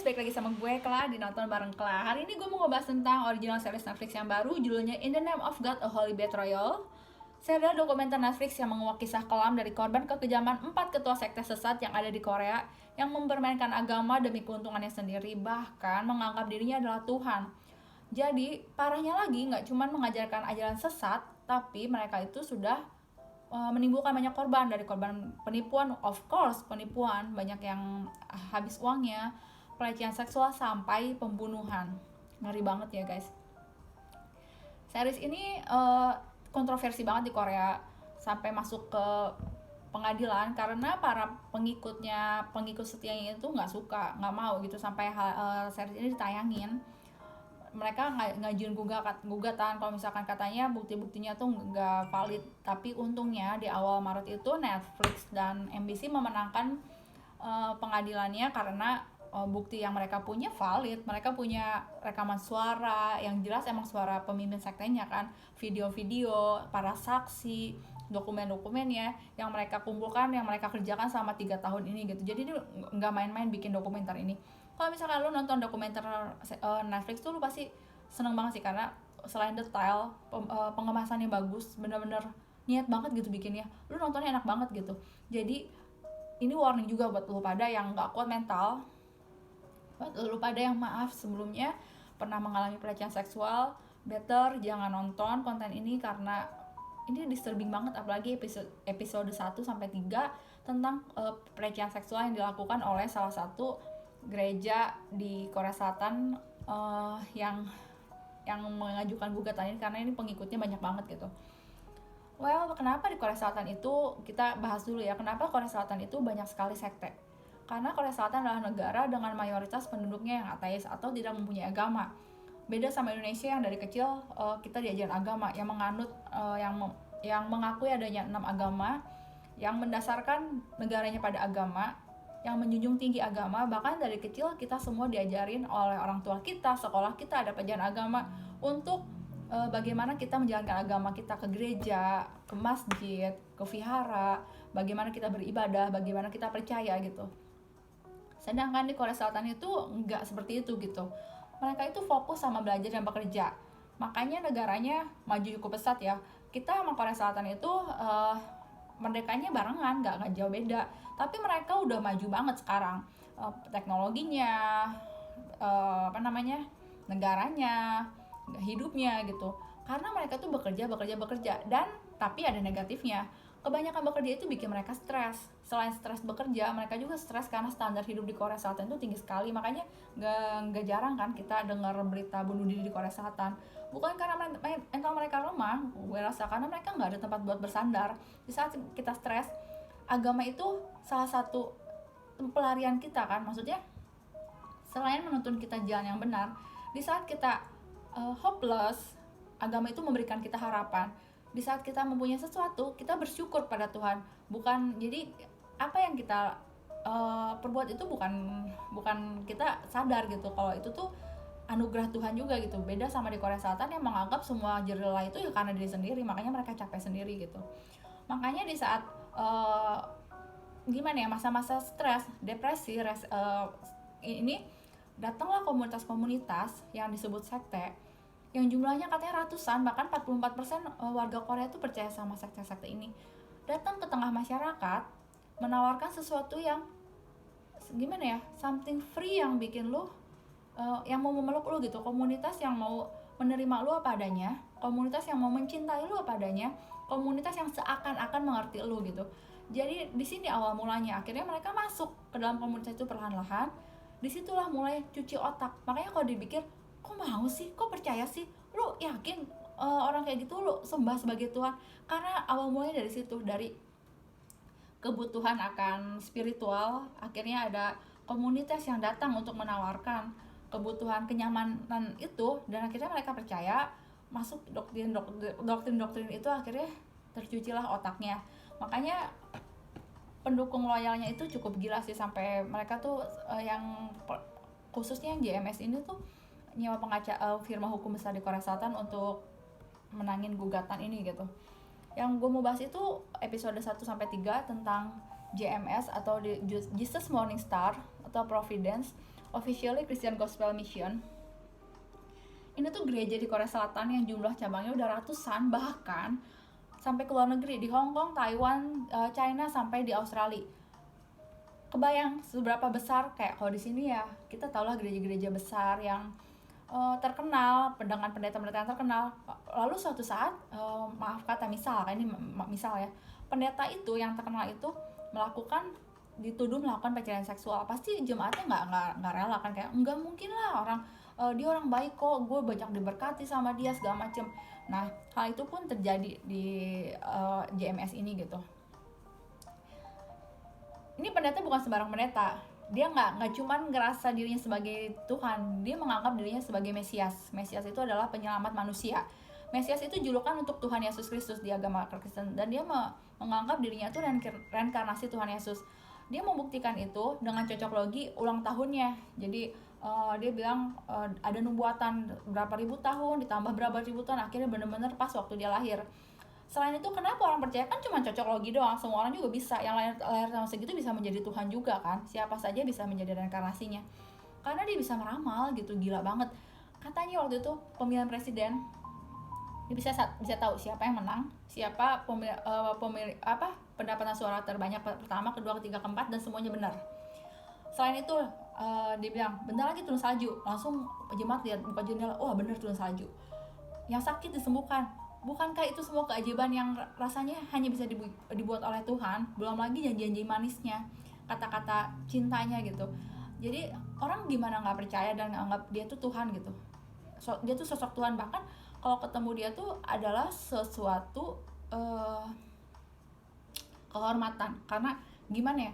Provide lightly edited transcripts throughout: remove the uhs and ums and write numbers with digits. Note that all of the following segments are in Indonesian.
balik lagi sama gue, Kla, di Nonton Bareng Kla. Hari ini gue mau ngebahas tentang original series Netflix yang baru, judulnya In the Name of God, A Holy Betrayal. Serial dokumenter Netflix yang menguak kisah kelam dari korban kekejaman 4 ketua sekte sesat yang ada di Korea, yang mempermainkan agama demi keuntungannya sendiri, bahkan menganggap dirinya adalah Tuhan. Jadi, parahnya lagi, nggak cuma mengajarkan ajaran sesat, tapi mereka itu sudah menimbulkan banyak korban, dari korban penipuan, of course penipuan, banyak yang habis uangnya, pelecehan seksual sampai pembunuhan. Ngeri banget ya guys. Series ini kontroversi banget di Korea, sampai masuk ke pengadilan karena para pengikut setianya itu nggak suka, nggak mau gitu sampai series ini ditayangin. Mereka ngajuin gugatan kalau misalkan katanya bukti-buktinya tuh nggak valid. Tapi untungnya di awal Maret itu Netflix dan MBC memenangkan pengadilannya karena bukti yang mereka punya valid. Mereka punya rekaman suara yang jelas emang suara pemimpin sektenya kan, video-video, para saksi, dokumen-dokumennya yang mereka kumpulkan, yang mereka kerjakan selama 3 tahun ini gitu. Jadi ini nggak main-main bikin dokumenter ini. Kalau misalkan lu nonton dokumenter Netflix tuh lu pasti seneng banget sih, karena selain detail, pengemasannya bagus, bener-bener niat banget gitu bikinnya. Lu nontonnya enak banget gitu. Jadi ini warning juga buat lu pada yang nggak kuat mental, buat lu pada yang maaf sebelumnya pernah mengalami pelecehan seksual, better jangan nonton konten ini karena ini disturbing banget, apalagi episode 1 sampai 3 tentang pelecehan seksual yang dilakukan oleh salah satu gereja di Korea Selatan yang mengajukan gugatan ini karena ini pengikutnya banyak banget gitu. Well, kenapa di Korea Selatan itu, kita bahas dulu ya, kenapa Korea Selatan itu banyak sekali sekte. Karena Korea Selatan adalah negara dengan mayoritas penduduknya yang ateis atau tidak mempunyai agama. Beda sama Indonesia yang dari kecil kita diajarin agama, yang menganut yang mengakui adanya 6 agama, yang mendasarkan negaranya pada agama, yang menjunjung tinggi agama. Bahkan dari kecil kita semua diajarin oleh orang tua kita, sekolah kita ada pelajaran agama untuk bagaimana kita menjalankan agama kita, ke gereja, ke masjid, ke vihara, bagaimana kita beribadah, bagaimana kita percaya gitu. Sedangkan di Korea Selatan itu nggak seperti itu gitu. Mereka itu fokus sama belajar dan bekerja. Makanya negaranya maju cukup pesat ya. Kita sama Korea Selatan itu merdekanya barengan, nggak jauh beda. Tapi mereka udah maju banget sekarang, teknologinya, negaranya, hidupnya gitu. Karena mereka tuh bekerja dan tapi ada negatifnya. Kebanyakan bekerja itu bikin mereka stres. Selain stres bekerja, mereka juga stres karena standar hidup di Korea Selatan itu tinggi sekali. Makanya nggak jarang kan kita dengar berita bunuh diri di Korea Selatan. Bukan karena mental mereka lemah, gue rasa karena mereka nggak ada tempat buat bersandar. Di saat kita stres, agama itu salah satu pelarian kita kan. Maksudnya selain menuntun kita jalan yang benar, di saat kita hopeless, agama itu memberikan kita harapan. Di saat kita mempunyai sesuatu, kita bersyukur pada Tuhan. Bukan, jadi apa yang kita perbuat itu bukan kita sadar gitu kalau itu tuh anugerah Tuhan juga gitu. Beda sama di Korea Selatan yang menganggap semua jerilah itu ya karena diri sendiri, makanya mereka capek sendiri gitu. Makanya di saat masa-masa stres, depresi, ini datanglah komunitas-komunitas yang disebut sekte, yang jumlahnya katanya ratusan, bahkan 44% warga Korea itu percaya sama sekte-sekte ini. Datang ke tengah masyarakat, menawarkan sesuatu yang something free yang bikin lu yang mau memeluk lu gitu. Komunitas yang mau menerima lu apa adanya, komunitas yang mau mencintai lu apa adanya, komunitas yang seakan-akan mengerti lu gitu. Jadi di sini awal mulanya, akhirnya mereka masuk ke dalam komunitas itu perlahan-lahan. Disitulah mulai cuci otak. Makanya kalau dipikir, kok mau sih, kok percaya sih, lu yakin orang kayak gitu lu sembah sebagai Tuhan? Karena awal mulanya dari situ, dari kebutuhan akan spiritual. Akhirnya ada komunitas yang datang untuk menawarkan kebutuhan kenyamanan itu, dan akhirnya mereka percaya, masuk doktrin itu, akhirnya tercucilah otaknya. Makanya pendukung loyalnya itu cukup gila sih, sampai mereka tuh yang khususnya yang JMS ini tuh nyewa firma hukum besar di Korea Selatan untuk menangin gugatan ini gitu. Yang gue mau bahas itu episode 1-3 tentang JMS atau Jesus Morning Star atau Providence. officially Christian Gospel Mission. Ini tuh gereja di Korea Selatan yang jumlah cabangnya udah ratusan, bahkan sampai ke luar negeri, di Hong Kong, Taiwan, China, sampai di Australia. Kebayang seberapa besar, kayak kalau di sini ya kita tahu lah gereja-gereja besar yang terkenal dengan pendeta-pendeta yang terkenal. Lalu suatu saat, maaf kata misal, ini misal ya, pendeta itu yang terkenal itu dituduh melakukan pelecehan seksual, pasti jemaatnya nggak rela kan, kayak nggak mungkin lah, dia orang baik kok, gue banyak diberkati sama dia segala macem. Nah, hal itu pun terjadi di JMS ini gitu. Ini pendeta bukan sembarang pendeta. Dia nggak cuman ngerasa dirinya sebagai Tuhan, dia menganggap dirinya sebagai Mesias. Mesias itu adalah penyelamat manusia. Mesias itu julukan untuk Tuhan Yesus Kristus di agama Kristen, dan dia menganggap dirinya itu reinkarnasi Tuhan Yesus. Dia membuktikan itu dengan cocok logi ulang tahunnya. Jadi dia bilang ada nubuatan berapa ribu tahun ditambah berapa ribu tahun, akhirnya benar-benar pas waktu dia lahir. Selain itu, kenapa orang percaya? Kan cuma cocok logi doang, semua orang juga bisa. Yang lahir tahun segitu bisa menjadi Tuhan juga kan, siapa saja bisa menjadi reinkarnasinya, karena dia bisa meramal gitu, gila banget. Katanya waktu itu pemilihan presiden, dia bisa tahu siapa yang menang, siapa pendapatan suara terbanyak pertama, kedua, ketiga, keempat, dan semuanya benar. Selain itu, dia bilang bentar lagi turun salju. Langsung jemaat lihat buka jendela, wah bener turun salju. Yang sakit disembuhkan. Bukankah itu semua keajaiban yang rasanya hanya bisa dibuat oleh Tuhan? Belum lagi janji-janji manisnya, kata-kata cintanya gitu. Jadi orang gimana nggak percaya dan nganggap dia tuh Tuhan gitu. Dia tuh sosok Tuhan, bahkan kalau ketemu dia tuh adalah sesuatu kehormatan. Karena gimana ya,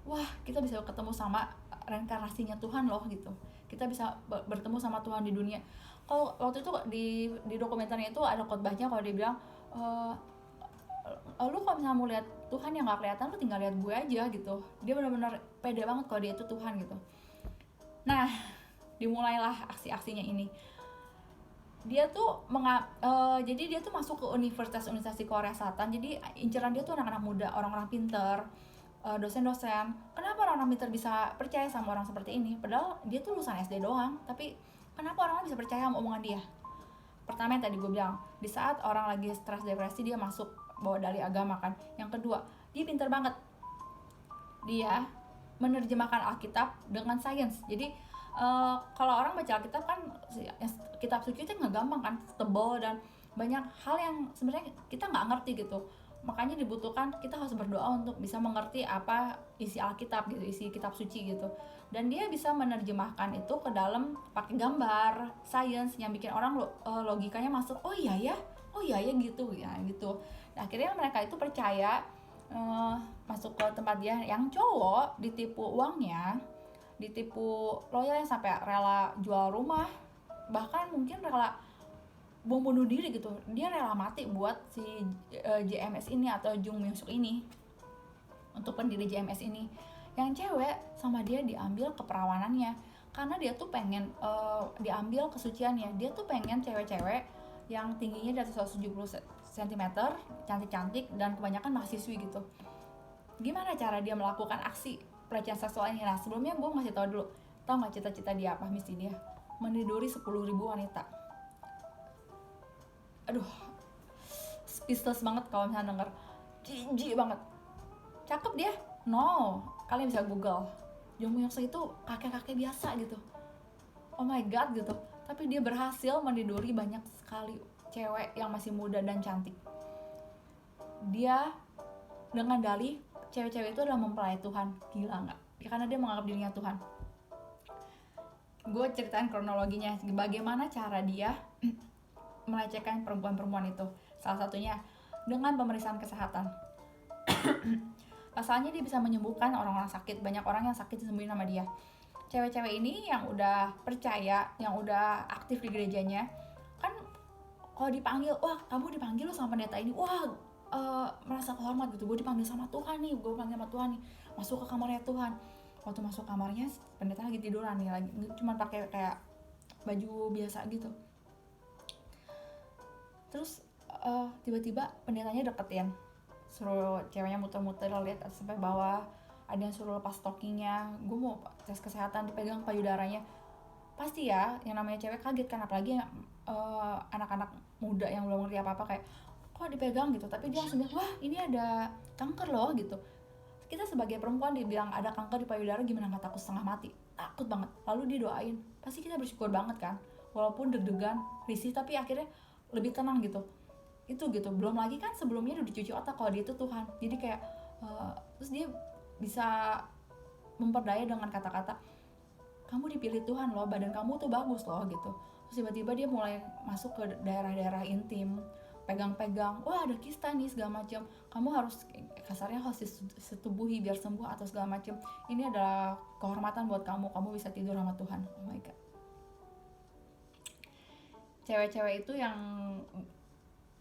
wah kita bisa ketemu sama reinkarnasinya Tuhan loh gitu. Kita bisa bertemu sama Tuhan di dunia. Kalau waktu itu di dokumenternya itu ada khotbahnya, kalau dia bilang lu kalau misalnya mau lihat Tuhan yang nggak kelihatan, lu tinggal lihat gue aja gitu. Dia benar-benar pede banget kalau dia itu Tuhan gitu. Nah, dimulailah aksi-aksinya ini. Dia tuh jadi dia tuh masuk ke universitas di Korea Selatan. Jadi inceran dia tuh anak-anak muda, orang-orang pinter, dosen-dosen. Kenapa orang-orang pinter bisa percaya sama orang seperti ini? Padahal dia tuh lulusan SD doang, tapi kenapa orang bisa percaya sama omongan dia? Pertama yang tadi gue bilang, di saat orang lagi stres depresi dia masuk bawa dalih agama kan. Yang kedua, dia pinter banget. Dia menerjemahkan Alkitab dengan sains. Jadi kalau orang baca Alkitab kan, kitab suci itu nggak gampang kan, tebal dan banyak hal yang sebenarnya kita nggak ngerti gitu. Makanya dibutuhkan kita harus berdoa untuk bisa mengerti apa isi Alkitab gitu, isi kitab suci gitu. Dan dia bisa menerjemahkan itu ke dalam pakai gambar, sains yang bikin orang logikanya masuk. Oh iya ya gitu ya gitu. Nah, akhirnya mereka itu percaya, masuk ke tempat dia. Yang cowok ditipu uangnya, ditipu loyalnya, sampai rela jual rumah, bahkan mungkin rela bom bunuh diri gitu. Dia rela mati buat si JMS ini atau Jung Myung Suk ini, untuk pendiri JMS ini. Yang cewek sama dia diambil keperawanannya, karena dia tuh pengen diambil kesuciannya. Dia tuh pengen cewek-cewek yang tingginya di atas 170 cm, cantik-cantik, dan kebanyakan mahasiswi gitu. Gimana cara dia melakukan aksi pelecehan seksual ini? Nah, sebelumnya gue ngasih tau dulu, tau gak cita-cita dia apa? Misi dia meniduri 10.000 wanita. Aduh, speechless banget kalau misalnya denger. Jijik banget. Cakep dia? No, kalian bisa google. Jung Myung Suk itu kakek-kakek biasa gitu. Oh my god gitu. Tapi dia berhasil meniduri banyak sekali cewek yang masih muda dan cantik. Dia dengan dalih cewek-cewek itu adalah mempelai Tuhan. Gila nggak? Ya, karena dia menganggap dirinya Tuhan. Gue ceritain kronologinya, bagaimana cara dia melecehkan perempuan-perempuan itu. Salah satunya dengan pemeriksaan kesehatan. Pasalnya dia bisa menyembuhkan orang-orang sakit. Banyak orang yang sakit disembuhin sama dia. Cewek-cewek ini yang udah percaya, yang udah aktif di gerejanya, kan kalau dipanggil, wah kamu dipanggil lo sama pendeta ini, wah merasa kehormat gitu. Gue dipanggil sama Tuhan nih, masuk ke kamarnya Tuhan. Waktu masuk kamarnya, pendeta lagi tiduran nih, lagi cuma pakai kayak baju biasa gitu. Terus tiba-tiba pendetanya deketin, suruh ceweknya muter-muter lihat sampai bawah. ada yang suruh lepas stockingnya, gue mau tes kesehatan dipegang payudaranya. Pasti ya yang namanya cewek kaget kan, apalagi anak-anak muda yang belum ngerti apa-apa kayak kok dipegang gitu, tapi dia langsung bilang wah ini ada kanker loh gitu. Kita sebagai perempuan dibilang ada kanker di payudara gimana nggak takut setengah mati, takut banget. Lalu didoain, pasti kita bersyukur banget kan, walaupun deg-degan risih tapi akhirnya lebih tenang gitu. Itu gitu, belum lagi kan sebelumnya udah dicuci otak kalau dia itu Tuhan, jadi kayak terus dia bisa memperdaya dengan kata-kata kamu dipilih Tuhan loh, badan kamu tuh bagus loh gitu. Terus tiba-tiba dia mulai masuk ke daerah-daerah intim, pegang-pegang, wah ada kista nih segala macam, kamu harus kasarnya harus disetubuhi biar sembuh atau segala macam. Ini adalah kehormatan buat kamu, kamu bisa tidur sama Tuhan. Oh my god. Cewek-cewek itu yang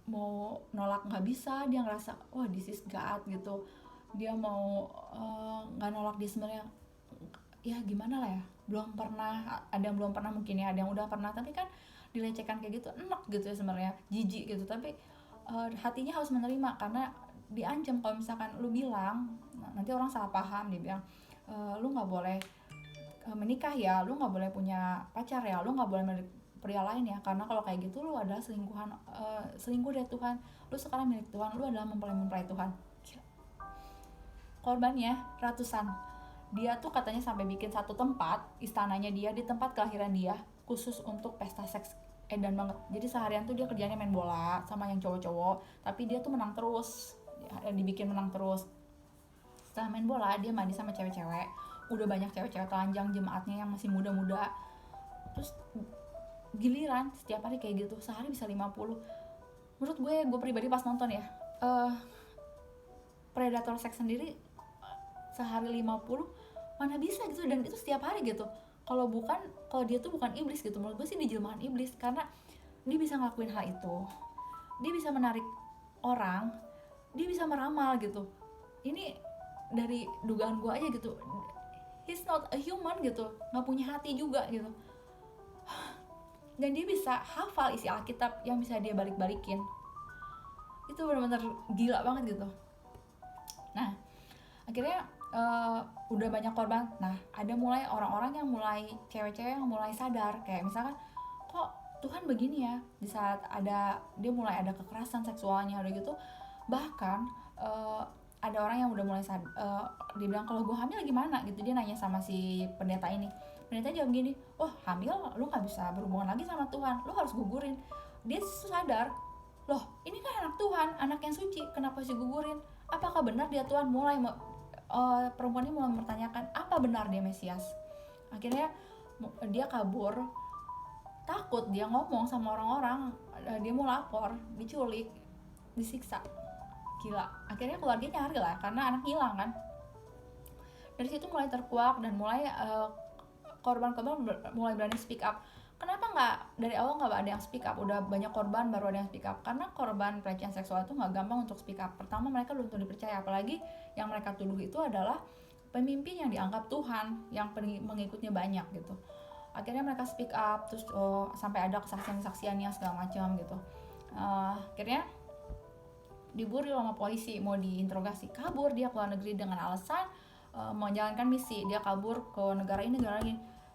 mau nolak nggak bisa, dia ngerasa wah this is God gitu. Dia mau nggak nolak, dia sebenarnya ya gimana lah ya, belum pernah, ada yang belum pernah mungkin ya, ada yang udah pernah, tapi kan dilecehkan kayak gitu enak gitu ya sebenarnya, jijik gitu. Tapi hatinya harus menerima karena diancam kalau misalkan lu bilang, nanti orang salah paham, dia bilang lu nggak boleh menikah ya, lu nggak boleh punya pacar ya, lu nggak boleh milik pria lain ya, karena kalau kayak gitu lu adalah selingkuhan, selingkuh dari Tuhan, lu sekarang milik Tuhan, lu adalah mempelai Tuhan. Korbannya ratusan. Dia tuh katanya sampai bikin satu tempat, istananya dia di tempat kelahiran dia, khusus untuk pesta seks edan banget. Jadi seharian tuh dia kerjanya main bola sama yang cowok-cowok, tapi dia tuh menang terus, dibikin menang terus. Setelah main bola dia mandi sama cewek-cewek, udah banyak cewek-cewek telanjang jemaatnya yang masih muda-muda. Terus giliran setiap hari kayak gitu, sehari bisa 50. Menurut gue pribadi pas nonton ya, predator seks sendiri sehari 50 mana bisa gitu, dan itu setiap hari gitu. Kalau dia tuh bukan iblis gitu, menurut gue sih dijelmaan iblis, karena dia bisa ngelakuin hal itu, dia bisa menarik orang, dia bisa meramal gitu. Ini dari dugaan gue aja gitu, he's not a human gitu, nggak punya hati juga gitu. Dan dia bisa hafal isi Alkitab yang bisa dia balik-balikin. Itu benar-benar gila banget gitu. Nah akhirnya udah banyak korban. Nah ada mulai orang-orang yang mulai, cewek-cewek yang mulai sadar, kayak misalkan kok Tuhan begini ya, di saat dia mulai ada kekerasan seksualnya udah gitu. Bahkan ada orang yang udah mulai dia bilang kalau gue hamil gimana gitu. Dia nanya sama si pendeta ini, pendeta jawab gini, wah hamil lu gak bisa berhubungan lagi sama Tuhan, lu harus gugurin. Dia sadar, loh ini kan anak Tuhan, anak yang suci, kenapa sih gugurin? Apakah benar dia Tuhan? Mulai perempuan ini mulai mempertanyakan apa benar dia Mesias. Akhirnya dia kabur, takut dia ngomong sama orang-orang, dia mau lapor, diculik, disiksa, gila. Akhirnya keluarganya nyari lah karena anak hilang kan. Dari situ mulai terkuak dan mulai korban-korban mulai berani speak up. Kenapa nggak dari awal nggak ada yang speak up? Udah banyak korban baru ada yang speak up. Karena korban pelecehan seksual itu nggak gampang untuk speak up. Pertama mereka belum tentu dipercaya, apalagi yang mereka tuduh itu adalah pemimpin yang dianggap Tuhan, yang mengikutnya banyak gitu. Akhirnya mereka speak up, terus sampai ada kesaksian-kesaksiannya segala macam gitu. Akhirnya diburu sama polisi, mau diinterogasi, kabur dia ke luar negeri dengan alasan menjalankan misi. Dia kabur ke negara ini,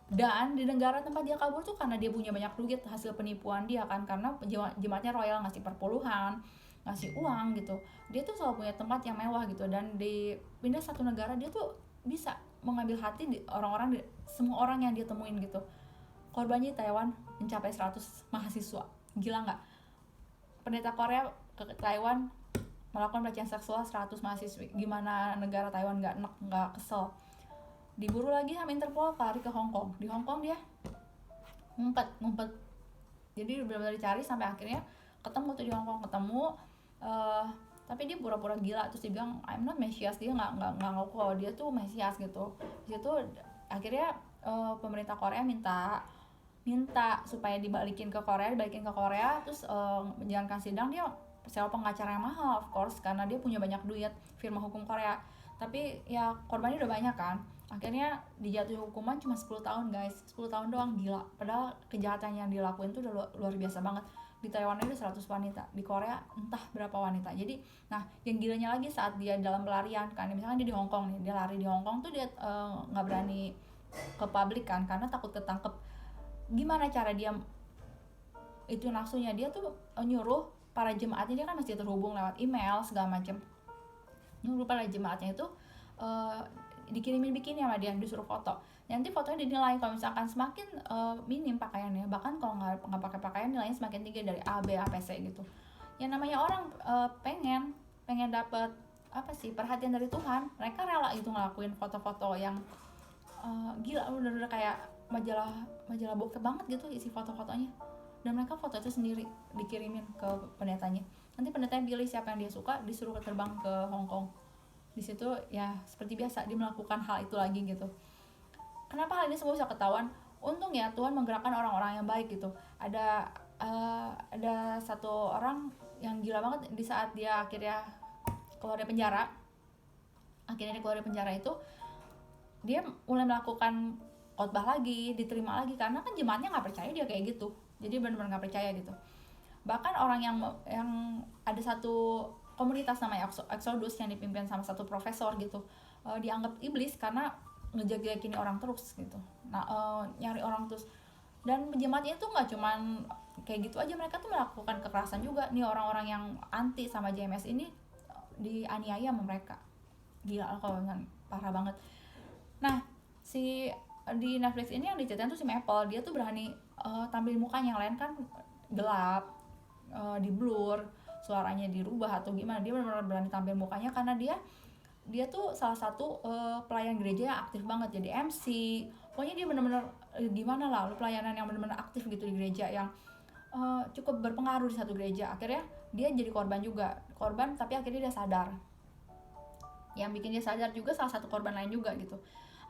dan di negara tempat dia kabur tuh karena dia punya banyak duit hasil penipuan dia kan, karena jemaatnya royal ngasih perpuluhan, ngasih uang gitu. Dia tuh selalu punya tempat yang mewah gitu, dan di pindah satu negara dia tuh bisa mengambil hati orang-orang, semua orang yang dia temuin gitu. Korbannya di Taiwan mencapai 100 mahasiswa, gila nggak? Pendeta Korea ke Taiwan melakukan pelecehan seksual 100 mahasiswi. Gimana negara Taiwan nggak kesel? Diburu lagi sama Interpol, lari ke Hong Kong. Di Hong Kong dia ngumpet. Jadi benar-benar dicari sampai akhirnya ketemu tuh di Hong Kong, tapi dia pura-pura gila, terus dia bilang I'm not Mesias. Dia nggak ngaku kalau dia tuh Mesias gitu. Di situ akhirnya pemerintah Korea minta supaya dibalikin ke Korea, terus menjalankan sidang. Dia sewa pengacara yang mahal of course karena dia punya banyak duit, firma hukum Korea. Tapi ya korbannya udah banyak kan. Akhirnya dijatuhi hukuman cuma 10 tahun guys, 10 tahun doang, gila. Padahal kejahatan yang dilakuin tuh udah luar biasa banget. Di Taiwan ada 100 wanita, di Korea entah berapa wanita. Jadi nah yang gilanya lagi saat dia dalam pelarian kan, misalkan dia di Hong Kong nih, dia lari di Hong Kong tuh dia nggak berani ke publik kan karena takut ketangkep. Gimana cara dia itu nafsunya, dia tuh nyuruh para jemaatnya, dia kan masih terhubung lewat email segala macem, nyuruh para jemaatnya itu dikirimin bikini sama dia, disuruh foto. Nanti fotonya dinilai, kalau misalkan semakin minim pakaiannya, bahkan kalau nggak pakai pakaian nilainya semakin tinggi dari A, B, A, P, C gitu. Yang namanya orang pengen dapet apa sih perhatian dari Tuhan, mereka rela gitu ngelakuin foto-foto yang gila, udah kayak majalah bokep banget gitu isi foto-fotonya. Dan mereka foto itu sendiri dikirimin ke pendetanya. Nanti pendetanya pilih siapa yang dia suka, disuruh terbang ke Hong Kong. Di situ ya seperti biasa dia melakukan hal itu lagi gitu. Kenapa hal ini semua bisa ketahuan? Untung ya Tuhan menggerakkan orang-orang yang baik gitu. Ada satu orang yang gila banget di saat dia akhirnya keluar dari penjara. Akhirnya dia keluar dari penjara itu, dia mulai melakukan khotbah lagi, diterima lagi karena kan jemaatnya nggak percaya dia kayak gitu. Jadi benar-benar nggak percaya gitu. Bahkan orang yang ada satu komunitas namanya Exodus yang dipimpin sama satu profesor gitu, dianggap iblis karena ngejaga-jagain orang terus gitu. Nah, nyari orang terus. Dan jemaatnya itu nggak cuman kayak gitu aja, mereka tuh melakukan kekerasan juga. Nih orang-orang yang anti sama JMS ini dianiaya sama mereka. Gila lah kalau parah banget. Nah, si di Netflix ini yang diceritain tuh si Maple, dia tuh berani tampil mukanya, yang lain kan gelap, di blur, suaranya dirubah atau gimana. Dia benar-benar berani tampil mukanya karena dia tuh salah satu pelayan gereja yang aktif banget, jadi MC. Pokoknya dia benar-benar gimana lah, pelayanan yang benar-benar aktif gitu di gereja, yang cukup berpengaruh di satu gereja. Akhirnya dia jadi korban tapi akhirnya dia sadar. Yang bikin dia sadar juga salah satu korban lain juga gitu.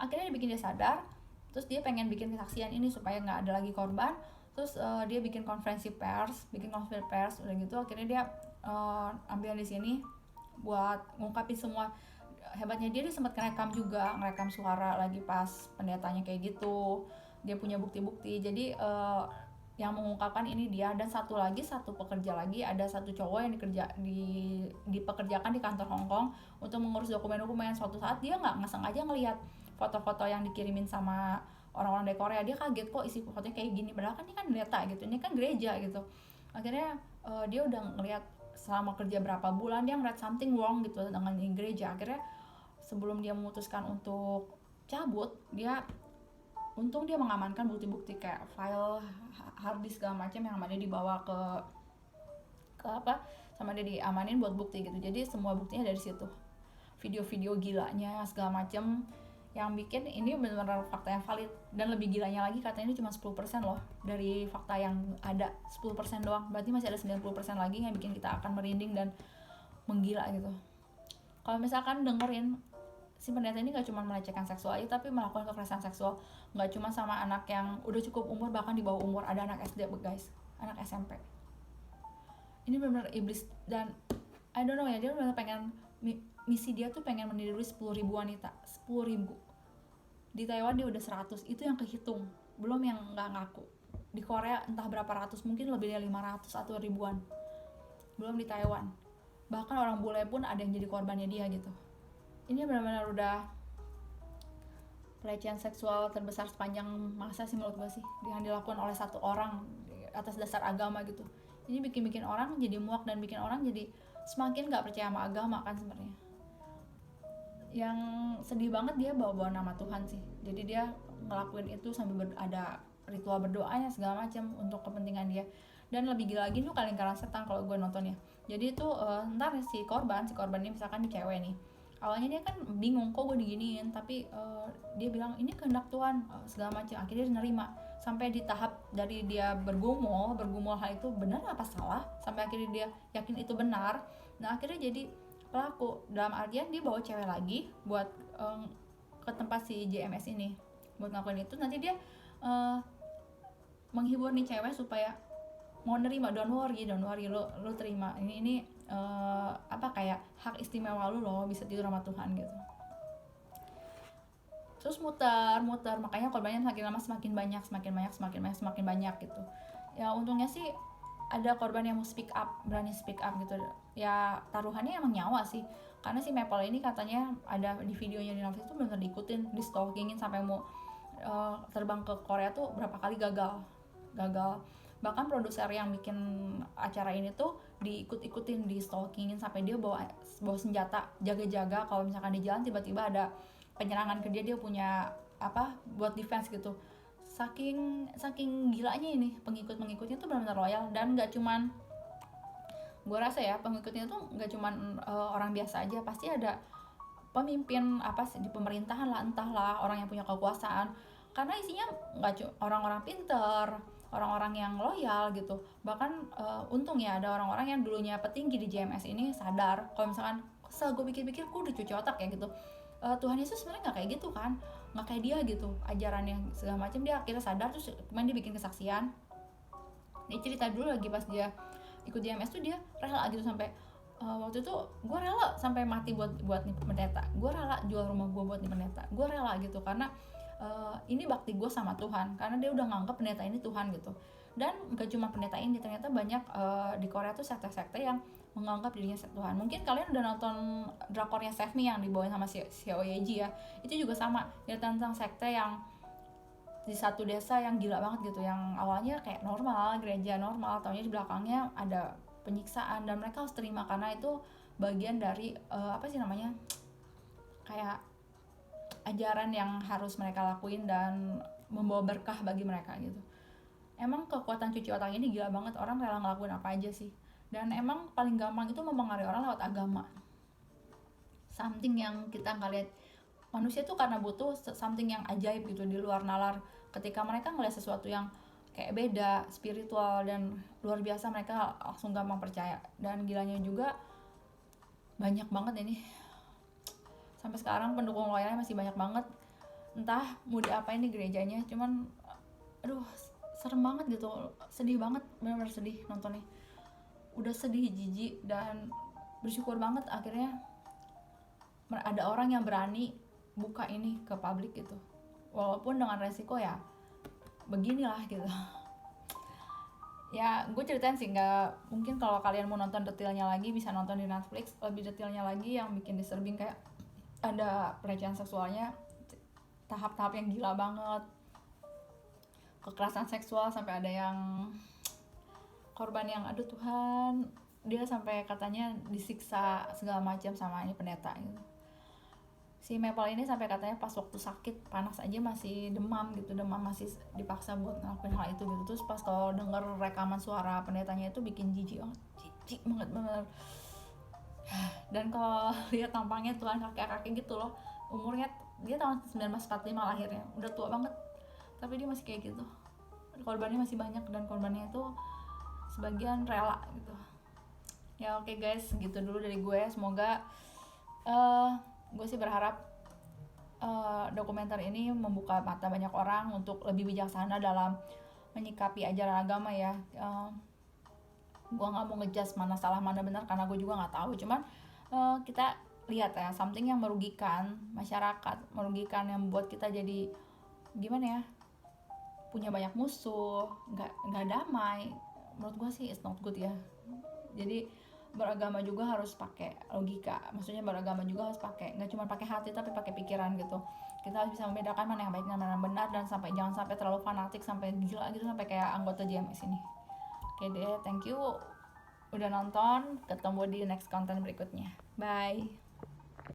Akhirnya dia bikin dia sadar, terus dia pengen bikin kesaksian ini supaya nggak ada lagi korban. Terus dia bikin konferensi pers udah gitu. Akhirnya dia ambil di sini buat ngungkapin semua. Hebatnya dia sempat ngerekam suara lagi pas pendetanya kayak gitu. Dia punya bukti-bukti. Jadi yang mengungkapkan ini dia, dan satu pekerja lagi, ada satu cowok yang dipekerjakan di kantor Hong Kong untuk mengurus dokumen-dokumen. Suatu saat dia nggak sengaja ngelihat foto-foto yang dikirimin sama orang-orang dari Korea. Dia kaget, kok isi fotonya kayak gini, padahal kan ini kan pendeta gitu, ini kan gereja gitu. Akhirnya dia udah ngelihat selama kerja berapa bulan, dia ngeliat something wrong gitu dengan gereja. Akhirnya sebelum dia memutuskan untuk cabut, untung dia mengamankan bukti-bukti kayak file, hard disk segala macam yang sama dia dibawa ke sama dia diamanin buat bukti gitu. Jadi semua buktinya dari situ, video-video gilanya segala macam, yang bikin ini benar-benar fakta yang valid. Dan lebih gilanya lagi, katanya ini cuma 10% loh dari fakta yang ada, 10% doang. Berarti masih ada 90% lagi yang bikin kita akan merinding dan menggila gitu. Kalau misalkan dengerin, si pendeta ini gak cuma melecehkan seksual aja, tapi melakukan kekerasan seksual gak cuma sama anak yang udah cukup umur, bahkan di bawah umur. Ada anak SD guys, anak SMP. Ini benar-benar iblis. Dan I don't know ya, dia benar-benar pengen, misi dia tuh pengen meniru 10.000 wanita. 10.000 di Taiwan dia udah 100, itu yang kehitung, belum yang gak ngaku. Di Korea entah berapa ratus, mungkin lebih dari 500 atau ribuan, belum di Taiwan. Bahkan orang bule pun ada yang jadi korbannya dia gitu. Ini benar-benar udah pelecehan seksual terbesar sepanjang masa sih menurut gue sih, yang dilakukan oleh satu orang atas dasar agama gitu. Ini bikin orang jadi muak dan bikin orang jadi semakin gak percaya sama agama kan sebenarnya. Yang sedih banget, dia bawa nama Tuhan sih. Jadi dia ngelakuin itu sambil ada ritual berdoanya segala macam untuk kepentingan dia. Dan lebih gila lagi tuh lingkaran setan kalau gue nontonnya. Jadi itu ntar si korban ini misalkan di cewek nih, awalnya dia kan bingung kok gue diginiin, tapi dia bilang ini kehendak Tuhan segala macam. Akhirnya dia nerima, sampai di tahap dari dia bergumul hal itu benar apa salah, sampai akhirnya dia yakin itu benar. Nah akhirnya jadi pelaku, dalam artian dia bawa cewek lagi buat ke tempat si JMS ini buat ngelakuin itu. Nanti dia menghibur nih cewek supaya mau nerima, don't worry lo terima ini kayak hak istimewa lu loh, bisa tidur sama Tuhan gitu. Terus muter, makanya korbannya semakin lama semakin banyak gitu. Ya untungnya sih ada korban yang mau speak up, berani speak up gitu ya. Taruhannya emang nyawa sih, karena si Maple ini katanya ada di videonya di Netflix itu benar diikutin, di stalkingin sampai mau terbang ke Korea tuh berapa kali gagal. Bahkan produser yang bikin acara ini tuh diikut-ikutin, di stalkingin sampai dia bawa senjata jaga-jaga kalau misalkan di jalan tiba-tiba ada penyerangan ke dia punya apa buat defense gitu. Saking gilanya ini pengikutnya tuh benar-benar loyal. Dan nggak cuman, gue rasa ya pengikutnya tuh nggak cuman orang biasa aja, pasti ada pemimpin apa sih di pemerintahan lah, entahlah orang yang punya kekuasaan, karena isinya nggak cuma orang-orang pinter, orang-orang yang loyal gitu. Bahkan untung ya ada orang-orang yang dulunya petinggi di JMS ini sadar kalau misalkan setelah gue pikir-pikir gue udah cuci otak ya gitu, Tuhan Yesus sebenarnya nggak kayak gitu kan, nggak kayak dia gitu ajarannya segala macam. Dia akhirnya sadar, terus kemarin dia bikin kesaksian. Dia cerita dulu lagi pas dia ikut JMS tuh dia rela gitu sampai waktu itu gue rela sampai mati buat nih pendeta, gue rela jual rumah gue buat nih pendeta, gue rela gitu karena ini bakti gue sama Tuhan, karena dia udah nganggap pendeta ini Tuhan gitu. Dan gak cuma pendeta ini, ternyata banyak di Korea tuh sekte-sekte yang menganggap dirinya Tuhan. Mungkin kalian udah nonton drakornya Save Me yang dibawain sama si Yeji ya, itu juga sama ya, tentang sekte yang di satu desa yang gila banget gitu, yang awalnya kayak normal, gereja normal, taunya di belakangnya ada penyiksaan, dan mereka harus terima karena itu bagian dari apa sih namanya, kayak ajaran yang harus mereka lakuin dan membawa berkah bagi mereka gitu. Emang kekuatan cuci otak ini gila banget, orang rela ngelakuin apa aja sih. Dan emang paling gampang itu mempengaruhi orang lewat agama, something yang kita nggak lihat. Manusia tuh karena butuh something yang ajaib gitu di luar nalar. Ketika mereka ngeliat sesuatu yang kayak beda, spiritual dan luar biasa, mereka langsung gampang percaya. Dan gilanya juga banyak banget ini, sampai sekarang pendukung loyalnya masih banyak banget. Entah mau diapain di gerejanya, cuman aduh serem banget gitu, sedih banget, benar-benar sedih nontonnya. Udah sedih, jijik, dan bersyukur banget akhirnya ada orang yang berani buka ini ke publik gitu, walaupun dengan resiko ya beginilah gitu. Ya gue ceritain sih, nggak mungkin kalau kalian mau nonton detailnya lagi bisa nonton di Netflix, lebih detailnya lagi yang bikin disturbing, kayak ada pelecehan seksualnya tahap-tahap yang gila banget, kekerasan seksual, sampai ada yang korban yang aduh Tuhan, dia sampai katanya disiksa segala macam sama ini pendeta gitu. Si Maple ini sampai katanya pas waktu sakit panas aja masih demam gitu, masih dipaksa buat ngelakuin hal itu gitu. Terus pas kalau denger rekaman suara pendetanya itu bikin jijik banget bener. Dan kalau lihat tampangnya Tuhan, kakek-kakek gitu loh, umurnya dia tahun 1945 lahirnya, udah tua banget tapi dia masih kayak gitu. Korbannya masih banyak dan korbannya itu sebagian rela gitu ya. Oke guys, gitu dulu dari gue. Semoga gue sih berharap dokumenter ini membuka mata banyak orang untuk lebih bijaksana dalam menyikapi ajaran agama ya. Gue nggak mau ngejudge mana salah mana benar karena gue juga nggak tahu. Cuman kita lihat ya, something yang merugikan masyarakat, merugikan, yang membuat kita jadi gimana ya, punya banyak musuh, nggak damai. Menurut gue sih it's not good ya. Jadi beragama juga harus pakai logika, maksudnya beragama juga harus pakai, nggak cuma pakai hati tapi pakai pikiran gitu. Kita harus bisa membedakan mana yang baik dan mana yang benar, dan jangan sampai terlalu fanatik sampai gila gitu, sampai kayak anggota JMS ini. Oke deh, thank you udah nonton, ketemu di next konten berikutnya, bye.